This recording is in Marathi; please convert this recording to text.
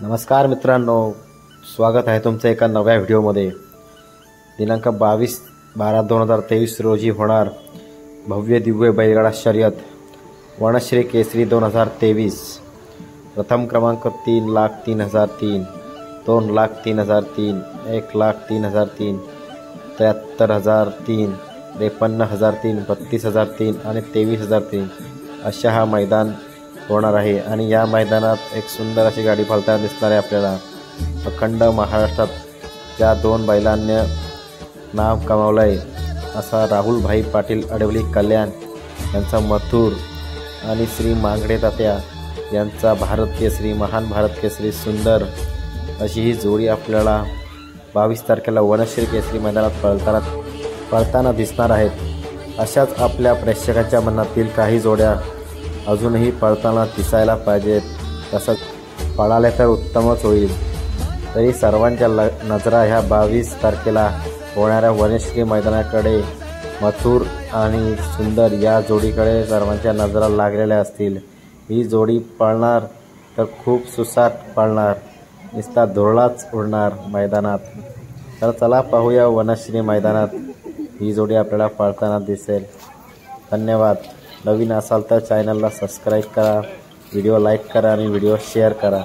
नमस्कार मित्रांनो, स्वागत आहे तुमचं एका नव्या व्हिडिओमध्ये। दिनांक 22/12/2023 रोजी होणार भव्य दिव्य बैलगाडा शर्यत वनश्री केसरी 2023। प्रथम क्रमांक 3,03,003, 2,03,003, 1,03,003, 73,003, 53,003, 32,003 आणि 23,003 अशा हा मैदान होणार आहे। आणि या मैदानात एक सुंदर अशी गाडी पळताना दिसणार आहे आपल्याला। अखंड महाराष्ट्रात ज्या दोन बैलांनी नाव कमावलंय असा राहुल भाई पाटील अडवली कल्याण यांचा मथुर आणि श्री मांगडे तात्या यांचा भारत केसरी, महान भारत केसरी सुंदर अशी ही जोडी आपल्याला 22 तारखेला वनश्री केसरी मैदानात पळताना दिसणार आहेत। अशाच आपल्या प्रेक्षकांच्या मनातील काही जोड्या अजूनही पळताना दिसायला पाहिजेत, तसंच पळाले तर उत्तमच होईल। तरी सर्वांच्या नजरा ह्या 22 तारखेला होणाऱ्या वनश्री मैदानाकडे मथुर आणि सुंदर या जोडीकडे सर्वांच्या नजरा लागलेल्या असतील। ही जोडी पळणार तर खूप सुसाट पळणार, नुसता धुरळाच उडणार मैदानात। तर चला पाहूया वनश्री मैदानात ही जोडी आपल्याला पळताना दिसेल। धन्यवाद। नवीन असाल तर चॅनलला सबस्क्राईब करा, व्हिडिओ लाईक करा आणि व्हिडिओ शेअर करा।